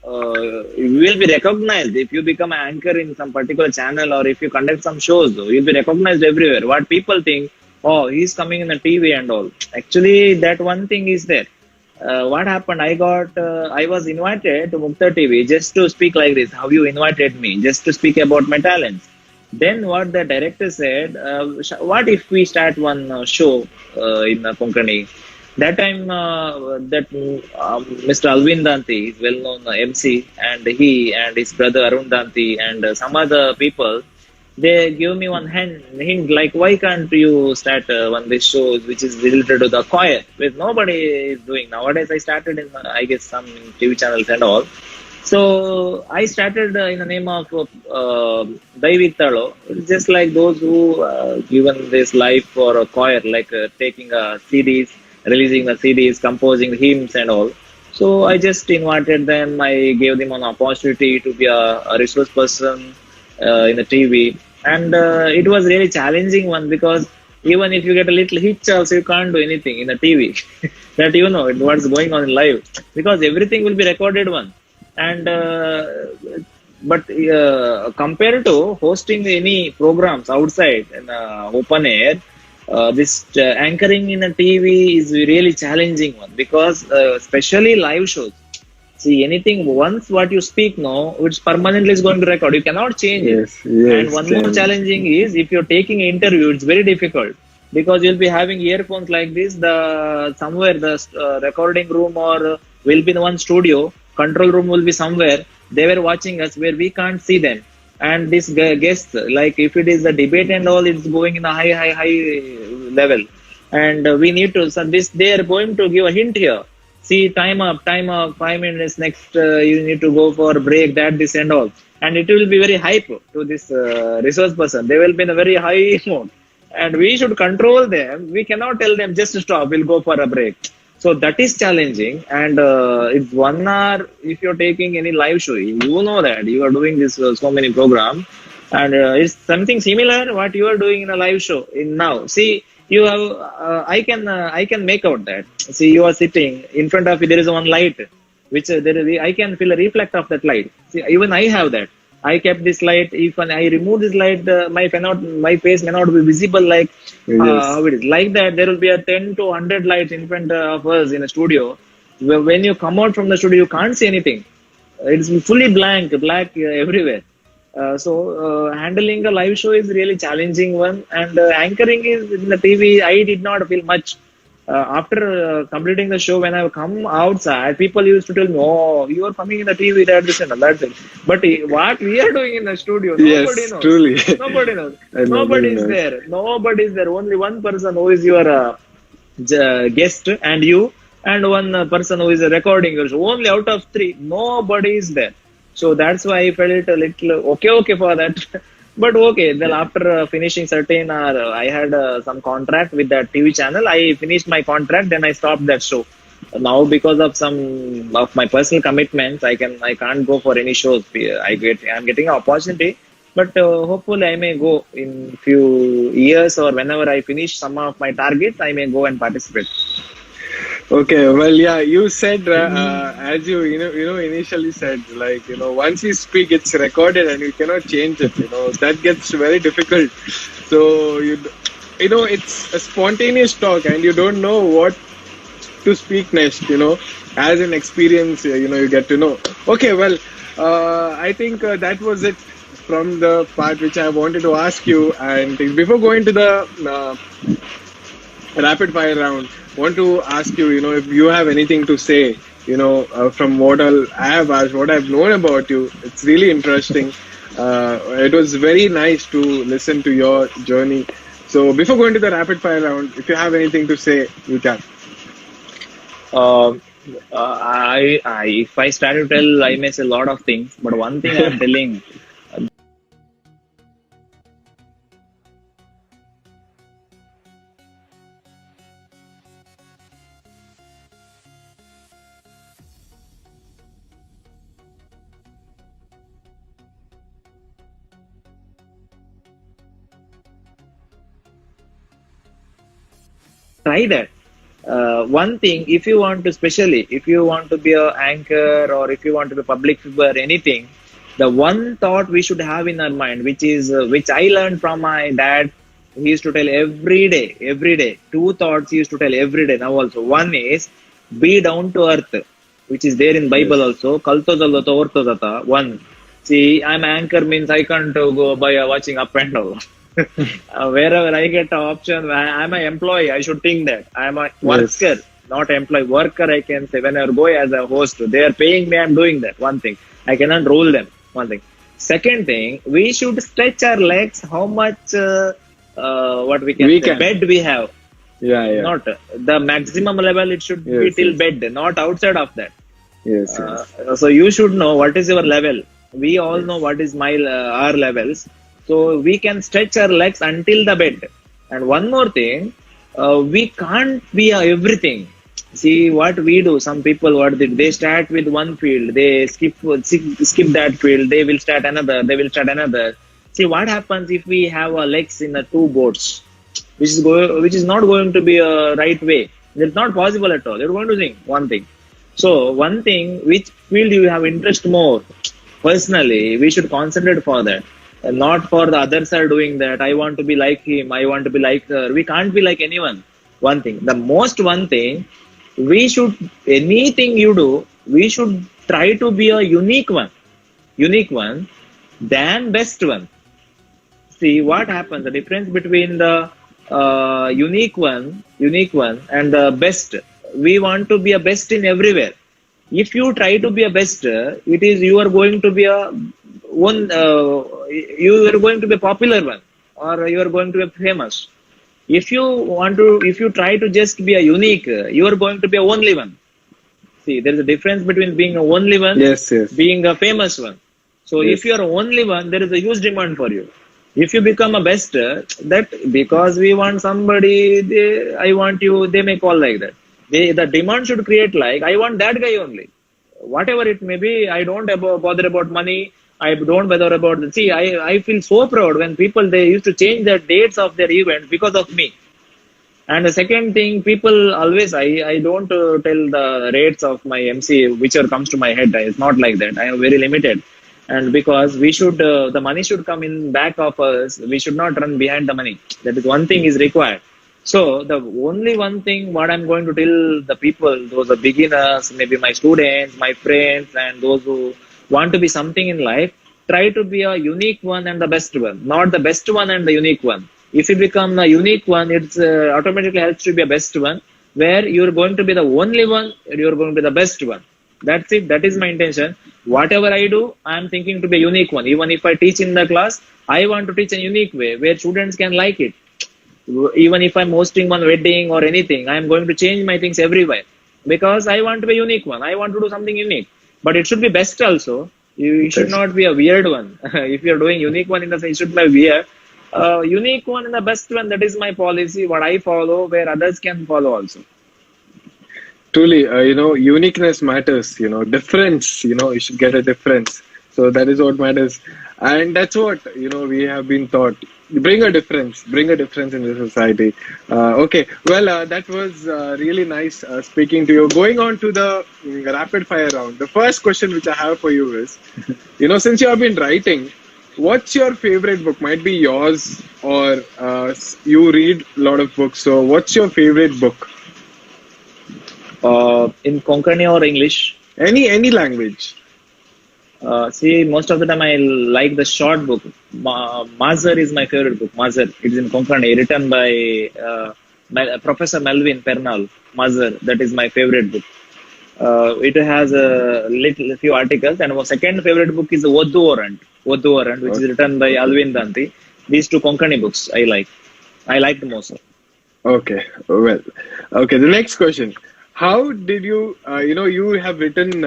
you will be recognized if you become an anchor in some particular channel or if you conduct some shows. You'll be recognized everywhere. What people think, oh, he's coming in the TV and all. Actually, that one thing is there. What happened? I was invited to Mukta TV just to speak like this. How you invited me? Just to speak about my talents. Then what the director said, what if we start one show in Konkani? That time, Mr. Alvin Danti is well-known MC, and he and his brother Arun Danti and some other people, they give me one hint like, why can't you start one of these shows which is related to the choir, which nobody is doing. Nowadays, I started in, I guess, some TV channels and all. So I started in the name of Daivitalo. It's just like those who given this life for a choir, like taking CDs, releasing the CDs, composing hymns and all. So I just invited them. I gave them an opportunity to be a resource person in the TV. And it was really challenging one because even if you get a little hitch also, you can't do anything in the TV. That what's going on in live. Because everything will be recorded one. And but compared to hosting any programs outside in open air, this anchoring in a TV is really challenging one because especially live shows. See, anything once what you speak now, it's permanently is going to record. You cannot change it. Yes, and one more challenging is if you're taking an interview, it's very difficult because you'll be having earphones like this. Somewhere the recording room or will be in one studio. Control room will be somewhere. They were watching us where we can't see them. and this guest, like if it is a debate and all, it's going in a high level, and we need to. So this they are going to give a hint here. See, time up, 5 minutes. Next, you need to go for a break. That this and all, and it will be very hype to this resource person. They will be in a very high mode, and we should control them. We cannot tell them just stop. We'll go for a break. So that is challenging, and it's 1 hour. If you're taking any live show, you know that you are doing this so many programs, and it's something similar what you are doing in a live show. In now, see, you have I can make out that. See, you are sitting in front of you. There is one light, which I can feel a reflect of that light. See, even I have that. I kept this light. If I remove this light, my face may not be visible like how it is. Like that, there will be a 10 to 100 lights in front of us in a studio. When you come out from the studio, you can't see anything. It's fully black everywhere. So handling a live show is really challenging one, and anchoring is in the TV. I did not feel much. After completing the show, when I come outside, people used to tell me, "Oh, you are coming in the TV, that's it." But what we are doing in the studio, nobody knows. Truly. Nobody knows. Nobody is there. Nobody is there. Only one person who is your guest, and you, and one person who is recording your show. Only out of 3, nobody is there. So that's why I felt a little okay for that. But okay, then after finishing certain, I had some contract with that TV channel. I finished my contract, then I stopped that show. Now because of some of my personal commitments, I can't go for any shows. I'm getting an opportunity, but hopefully I may go in few years, or whenever I finish some of my targets, I may go and participate. Okay, well, yeah, you said as you initially said, like, once you speak, it's recorded and you cannot change it. That gets very difficult. So it's a spontaneous talk, and you don't know what to speak next. As an experience, you get to know. Okay, well, I think that was it from the part which I wanted to ask you. And before going to the rapid fire round, want to ask you, if you have anything to say, from what all I have asked, what I've known about you. It's really interesting. It was very nice to listen to your journey. So before going to the rapid fire round, if you have anything to say, you can. If I start to tell, I may say a lot of things, but one thing I'm telling. Try that. One thing, if you want to be an anchor, or if you want to be a public figure, anything, the one thought we should have in our mind, which I learned from my dad. He used to tell every day. 2 thoughts he used to tell every day. Now also, one is be down to earth, which is there in Bible also. Kalto zalata orto zata. One. See, I'm anchor means I can't go by watching up and down. Wherever I get an option, I'm an employee. I should think that I'm a worker, not employee. Worker, I can say. When I go as a host, they are paying me. I'm doing that. One thing, I cannot rule them. One thing. Second thing, we should stretch our legs. How much? What we can say, bed we have. Yeah. Not the maximum level. It should be till bed, not outside of that. Yes. So you should know what is your level. We all know what is our levels. So we can stretch our legs until the bed. And one more thing, we can't be everything. See what we do. Some people, they start with one field, they skip that field, they will start another. See what happens if we have legs in 2 boats, which is not going to be a right way. It's not possible at all. You're going to think one thing. So one thing, which field you have interest more. Personally, we should concentrate for that. Not for the others are doing that. I want to be like him. I want to be like her. We can't be like anyone. One thing. One thing, anything you do, we should try to be a unique one than best one. See what happens. The difference between the unique one and the best. We want to be a best in everywhere. If you try to be a best, you are going to be you are going to be a popular one, or you are going to be famous. If you try to just be a unique, you are going to be a only one. See, there is a difference between being a only one, Yes, yes. being a famous one. So Yes. if you are only one, there is a huge demand for you. If you become a best, that because we want somebody, I want you, they may call like that. The demand should create like, I want that guy only. Whatever it may be, I don't bother about money. I don't bother about, see, I feel so proud when people, they used to change the dates of their events because of me. And the second thing, people always, I don't tell the rates of my MC, whichever comes to my head. It's not like that. I am very limited. And because we should, the money should come in back of us. We should not run behind the money. That is one thing is required. So the only one thing what I'm going to tell the people, those are beginners, maybe my students, my friends, and those who want to be something in life, try to be a unique one and the best one, not the best one and the unique one. If you become a unique one, it's automatically helps to be a best one, where you're going to be the only one, you're going to be the best one. That's it. That is my intention. Whatever I do, I'm thinking to be a unique one. Even if I teach in the class, I want to teach a unique way where students can like it. Even if I'm hosting one wedding or anything, I'm going to change my things everywhere because I want to be a unique one. I want to do something unique, but it should be best also. You should not be a weird one. If you're doing unique one in the sense, it should be weird. Unique one and the best one, that is my policy, what I follow, where others can follow also. Truly, uniqueness matters, difference, you should get a difference. So that is what matters. And that's what, we have been taught. Bring a difference in the society. Okay, well, that was really nice speaking to you. Going on to the rapid fire round. The first question which I have for you is, since you have been writing, what's your favorite book? Might be yours or you read a lot of books. So what's your favorite book? In Konkani or English? Any language. See, most of the time I like the short book. Mazar is my favorite book. Mazar. It is in Konkani, written by Professor Melvin Pernal. Mazar. That is my favorite book. It has a few articles. And my second favorite book is Odu Warrant, which is written by Alvin Danti. These two Konkani books I like. I like the most. Okay. Well. Okay. The next question. How did you, you have written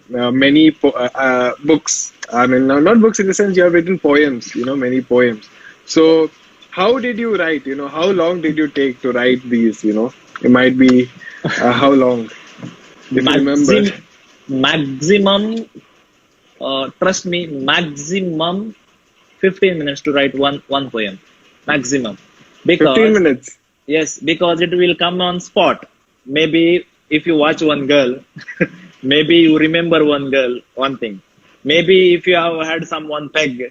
many books. I mean, not books in the sense you have written poems, many poems. So how did you write? How long did you take to write these? It might be how long? If you remember. Maximum, trust me, maximum 15 minutes to write one poem. Maximum. Because, 15 minutes? Yes, because it will come on spot. Maybe if you watch one girl, maybe you remember one thing. Maybe if you have had someone peg,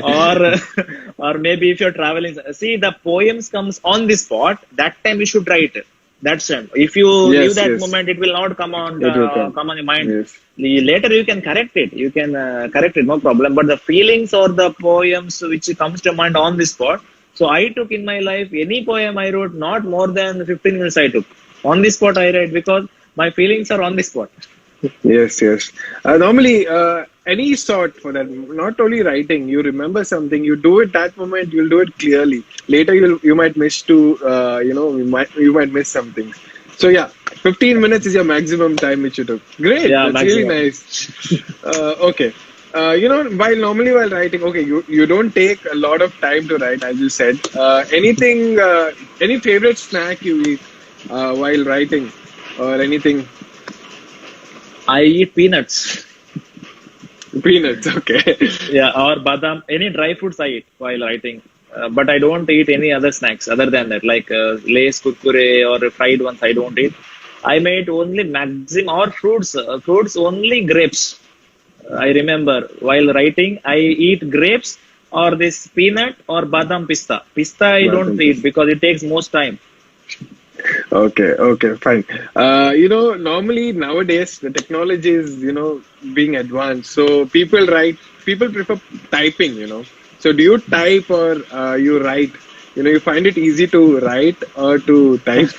or maybe if you're traveling. See, the poems comes on the spot. That time you should write it. That's it. If you leave that moment, it will not come on your mind. Yes. Later you can correct it. You can correct it, no problem. But the feelings or the poems which comes to mind on the spot. So I took in my life, any poem I wrote, not more than 15 minutes I took. On the spot I write because my feelings are on the spot. Yes. Normally, any sort for that, not only writing, you remember something, you do it that moment, you'll do it clearly. Later you might miss you might miss something. So yeah, 15 minutes is your maximum time which you took. Great, yeah, that's maximum. Really nice. Okay. Normally while writing, okay, you don't take a lot of time to write, as you said. Any favorite snack you eat while writing or anything? I eat peanuts. Peanuts, okay. Yeah, or badam. Any dry fruits I eat while writing. But I don't eat any other snacks other than that, like Lay's, Kurkure or fried ones I don't eat. I made only maximum, or fruits only grapes. I remember while writing, I eat grapes or this peanut or badam pista. Pista I don't eat because it takes most time. Okay, fine. Normally nowadays the technology is, being advanced. So people prefer typing, So do you type or you write? You find it easy to write or to type?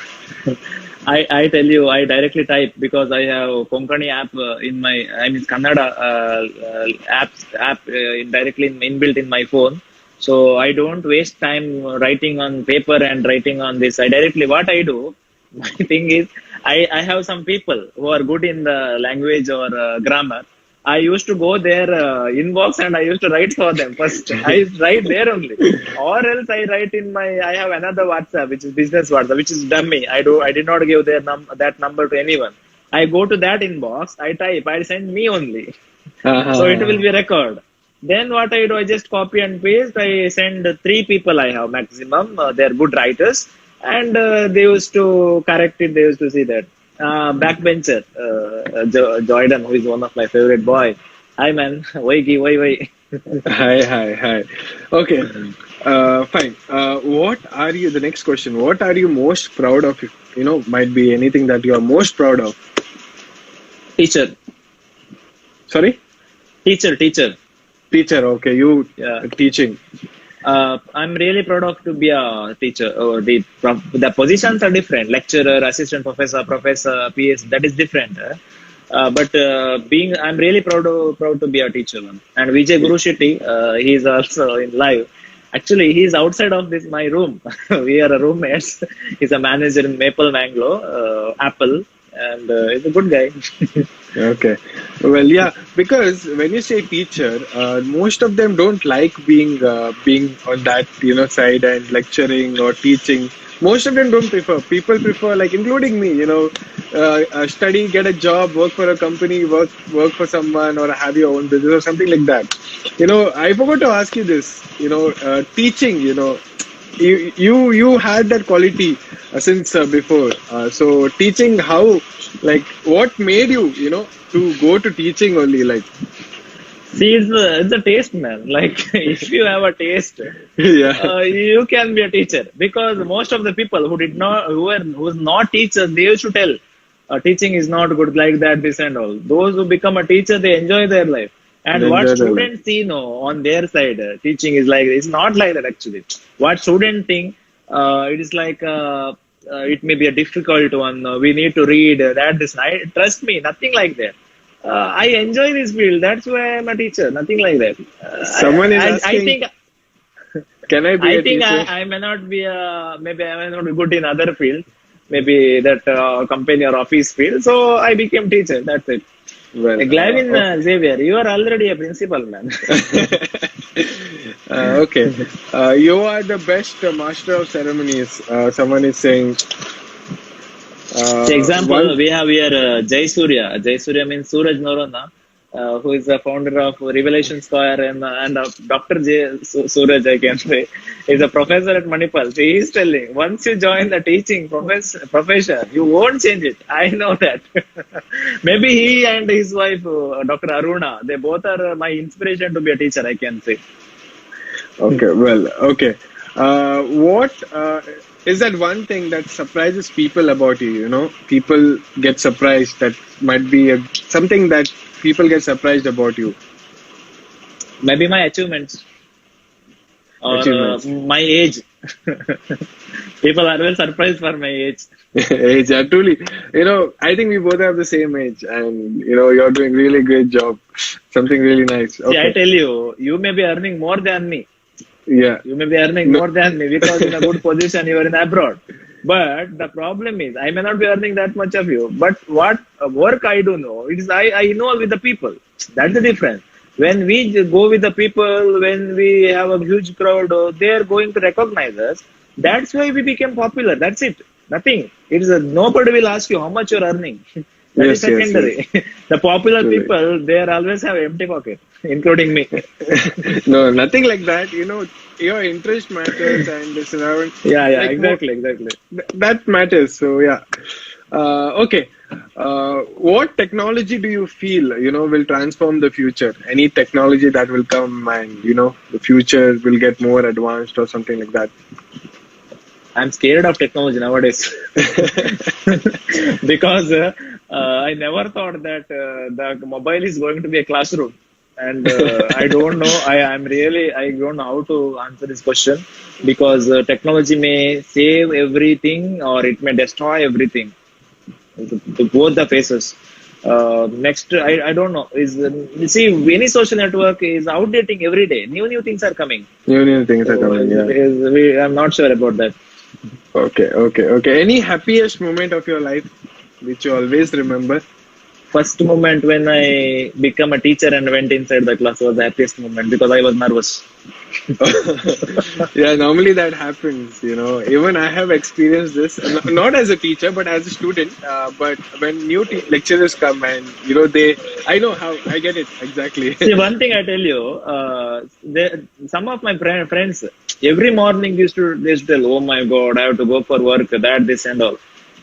I tell you, I directly type because I have Konkani app in my, I mean Kannada app directly inbuilt in my phone. So I don't waste time writing on paper and writing on this. I directly, what I do, my thing is, I have some people who are good in the language or grammar. I used to go their inbox and I used to write for them first. I write there only, or else I write in my. I have another WhatsApp which is business WhatsApp, which is dummy. I did not give their that number to anyone. I go to that inbox. I type. I send me only, so it will be record. Then what I do, I just copy and paste. I send 3 people I have maximum. They're good writers, and they used to correct it. They used to see that. Backbencher, Jordan, who is one of my favorite boy. Hi man, why? Hi. Okay, fine. What are you? The next question. What are you most proud of? Might be anything that you are most proud of. Teacher. Sorry. Teacher. Teacher. Okay, teaching. I'm really proud of to be a teacher. The positions are different. Lecturer, assistant professor, PS. That is different. But I'm really proud to be a teacher. And Vijay Guru Shetty, he is also in live. Actually, he is outside of my room. We are roommates. He's a manager in Maple Manglo, Apple. And he's a good guy. Okay. Well, yeah, because when you say teacher, most of them don't like being on that side and lecturing or teaching. Most of them don't prefer. People prefer, like including me, study, get a job, work for a company, work for someone, or have your own business or something like that. I forgot to ask you this. Teaching. You had that quality since before. So teaching, how, like, what made you, to go to teaching only, like? See, it's a taste, man. Like, if you have a taste, yeah, you can be a teacher. Because most of the people who's not teachers, they used to tell, teaching is not good like that, this and all. Those who become a teacher, they enjoy their life. And what students see, on their side, teaching is like, it's not like that actually. What students think, it is like, it may be a difficult one. We need to read that, this. Trust me, nothing like that. I enjoy this field. That's why I'm a teacher. Nothing like that. Someone is asking, I think, can I be a teacher? I may not be maybe I may not be good in other fields. Maybe that company or office field. So I became teacher. That's it. Well, Glavin Xavier, you are already a principal, man. Okay. You are the best master of ceremonies. Someone is saying. Example, we have here Jai Surya. Jai Surya means Suraj Norona, who is the founder of Revelation Square and Dr. J. Suraj, I can say, is a professor at Manipal. So he is telling, once you join the teaching profession, you won't change it. I know that. Maybe he and his wife, Dr. Aruna, they both are my inspiration to be a teacher, I can say. Okay, well, okay. What is that one thing that surprises people about you? People get surprised. That might be something that people get surprised about you. Maybe my achievements. Or my age. People are well surprised for my age. Age, yeah, truly. I think we both have the same age, and you're doing really great job. Something really nice. Okay. See, I tell you, you may be earning more than me. Yeah. You may be earning more than me because in a good position you are in abroad. But the problem is, I may not be earning that much of you. But what work I do know, it is I know with the people. That's the difference. When we go with the people, when we have a huge crowd, they are going to recognize us. That's why we became popular. That's it. Nothing. It is nobody will ask you how much you are earning. That is secondary. Yes. The popular people, they always have empty pocket, including me. No, nothing like that. Your interest matters and this around. Yeah, like exactly. That matters. So yeah. Okay. What technology do you feel will transform the future? Any technology that will come and the future will get more advanced or something like that? I'm scared of technology nowadays because I never thought that the mobile is going to be a classroom, and I don't know. I don't know how to answer this question because technology may save everything or it may destroy everything. to both the faces. Next, I don't know. You see, any social network is outdating every day. New things are coming. New things are coming. Yeah. I'm not sure about that. Okay. Any happiest moment of your life which you always remember? First moment when I became a teacher and went inside the class was the happiest moment because I was nervous. Yeah, normally that happens, Even I have experienced this, not as a teacher, but as a student. But when new lecturers come and, I know how, I get it, exactly. See, one thing I tell you, some of my friends, every morning they used to tell, oh my God, I have to go for work, this and all.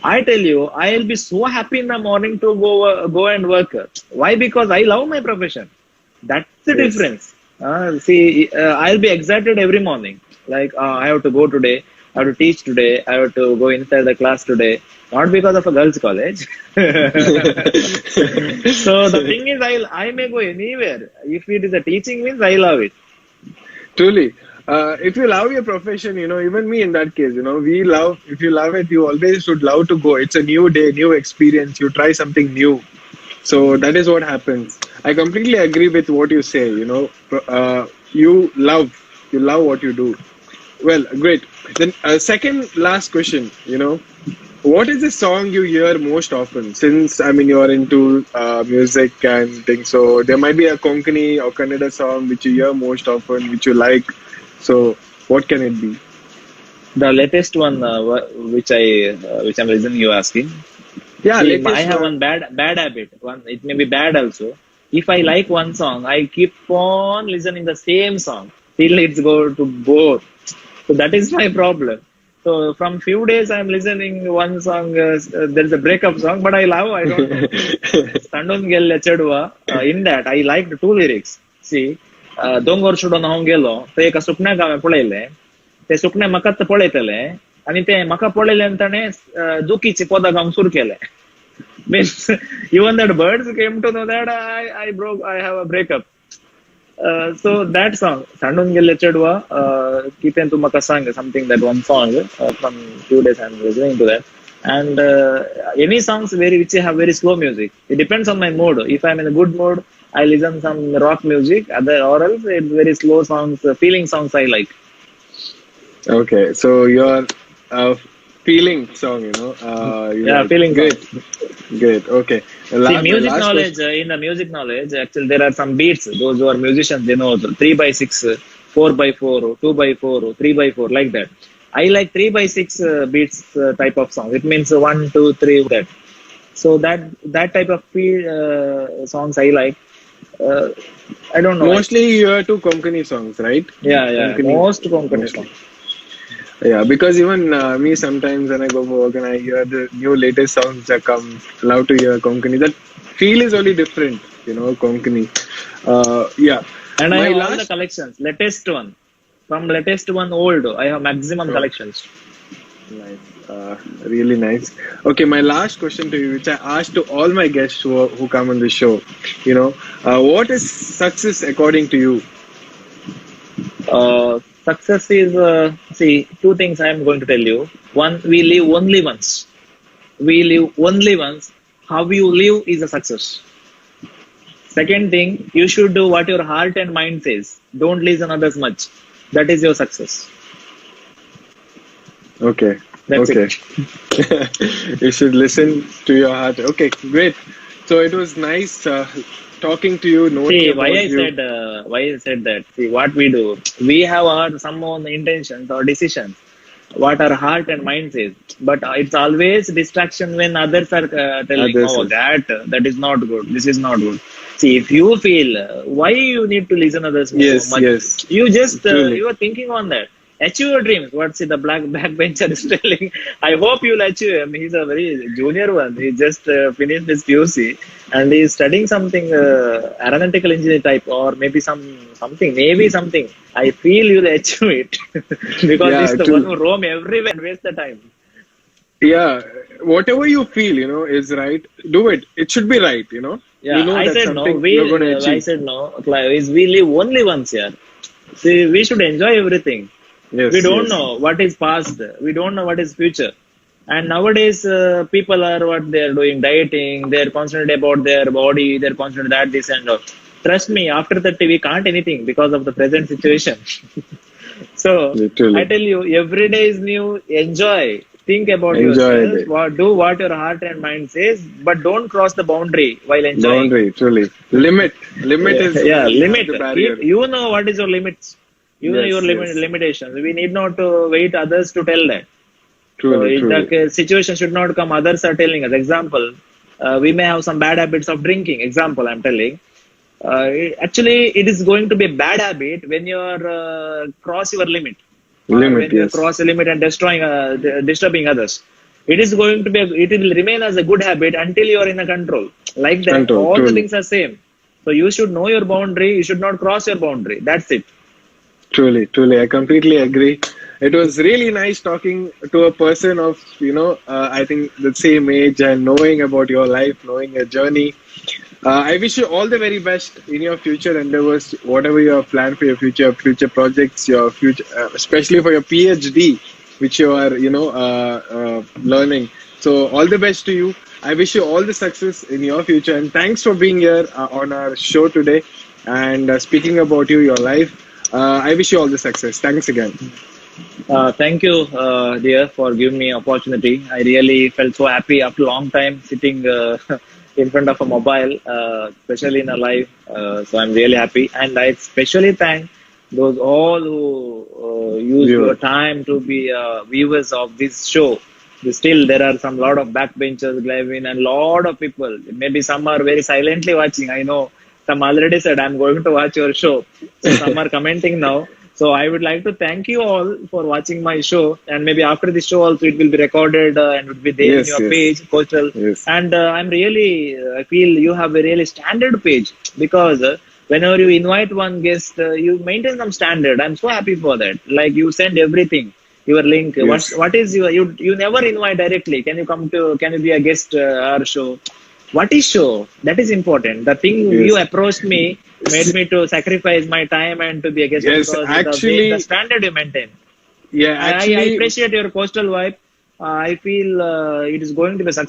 I tell you, I'll be so happy in the morning to go and work. Why? Because I love my profession. That's the difference. I'll be excited every morning. Like, I have to go today. I have to teach today. I have to go inside the class today. Not because of a girls' college. So the thing is, I may go anywhere. If it is a teaching means, I love it. Truly. If you love your profession, even me in that case, if you love it, you always would love to go. It's a new day, new experience. You try something new. So that is what happens. I completely agree with what you say, you love what you do. Well, great. Then second last question, what is the song you hear most often? Since, you are into music and things, so there might be a Konkani or Kannada song which you hear most often, which you like. So, what can it be? The latest one, which I'm listening you asking. Yeah, see, I have one bad habit. It may be bad also. If I like one song, I keep on listening the same song till it's go to both. So that is my problem. So from few days I'm listening one song. There's a breakup song, but I love. I don't know. Standon gel lechadwa. In that I liked two lyrics. See. दोंगर सोडून हांव गेलो ते एका सुकण्याक हांवें पळयलें ते सुकणे म्हाका पळयतले आनी ते म्हाका पळयले आनी ताणें दुखीची पदां गावंक सुरू केलें means even that birds came to know that I have a breakup. So that song सांडून गेले चेडवा कितें तूं म्हाका सांग something that one song from few days I'm listening to that. And any songs which have very slow music. It depends on my mood. If I'm in a good mood, I listen some rock music. Or else it's very slow songs, feeling songs I like. Okay, so your feeling song, yeah, feeling great. Great. Okay. See, music knowledge. In the music knowledge, actually there are some beats. Those who are musicians, they know 3/6, 4/4, 2/4, 3/4, like that. I like 3/6 beats type of song. It means 1, 2, 3 that. So that type of songs I like. I don't know. Mostly you hear to Konkani songs, right? Yeah. Konkani. Most Konkani songs. Yeah, because even me sometimes when I go for work and I hear the new latest songs that come, love to hear Konkani. That feel is only different, Konkani. Yeah. And I have all the collections. Latest one. From latest one old, I have maximum collections. Nice. Really nice. Okay, my last question to you, which I asked to all my guests who come on the show. What is success according to you? Success is, two things I am going to tell you. One, we live only once. We live only once. How you live is a success. Second thing, you should do what your heart and mind says. Don't listen others much. That is your success. Okay. That's it. You should listen to your heart. Okay, great. So it was nice talking to you. See, why I said that. See, what we do, we have our some own intentions or decisions, what our heart and mind says. But it's always distraction when others are telling, that is not good. This is not good. See, if you feel, why you need to listen others much? Yes. You just, you are thinking on that. Achieve your dreams. What's the backbencher is telling? I hope you'll achieve him. He's a very junior one. He just finished his PUC and he's studying something aeronautical engineer type or maybe something. I feel you'll achieve it because he's the one who roam everywhere and waste the time. Yeah, whatever you feel, is right. Do it. It should be right, Yeah, I said no. I said no. We live only once here. See, we should enjoy everything. Yes, we don't know what is past. We don't know what is future. And nowadays, people are what they're doing, dieting. They're concerned about their body. They're concerned that this and all. Trust me, after 30, we can't anything because of the present situation. So I Literally. tell you, every day is new. Enjoy. Think about Enjoy yourself. it. Do what your heart and mind says, but don't cross the boundary while enjoying. Boundary, truly. Limit is Yeah, limit. the barrier. You know what is your limits. You know Yes, your yes. limitations. We need not to wait others to tell that. So Truly, if truly. the situation should not come, others are telling us. Example, we may have some bad habits of drinking. Example, I'm telling. Actually, it is going to be a bad habit when you are cross your limit, or Limit, when you yes. cross a limit and disturbing others. It is going to be. It will remain as a good habit until you are in a control. Like that, Control, all the truly. things are same. So you should know your boundary. You should not cross your boundary. That's it. Truly, truly, I completely agree. It was really nice talking to a person of, I think the same age and knowing about your life, knowing your journey. I wish you all the very best in your future endeavors, whatever you have planned for your future projects, your future, especially for your PhD, which you are, learning. So all the best to you. I wish you all the success in your future, and thanks for being here on our show today and speaking about your life. I wish you all the success. Thanks again. Thank you, dear, for giving me opportunity. I really felt so happy after a long time sitting in front of a mobile, especially in a live. So I'm really happy, and I especially thank those all who use your time to be viewers of this show. Still, there are some lot of backbenchers, Glavin, and lot of people. Maybe some are very silently watching. I know some already said, I'm going to watch your show. So some are commenting now. So I would like to thank you all for watching my show. And maybe after the show also, it will be recorded and will be there in your page, Costal. Yes. And I'm really, I feel you have a really standard page because whenever you invite one guest, you maintain some standard. I'm so happy for that. Like you send everything. Your link. Yes. What is you never invite directly. Can you be a guest our show? What is show? That is important. The thing you approached me made me to sacrifice my time and to be a guest Yes, because actually, the standard you maintain. yeah, actually, I appreciate your coastal vibe. I feel it is going to be successful.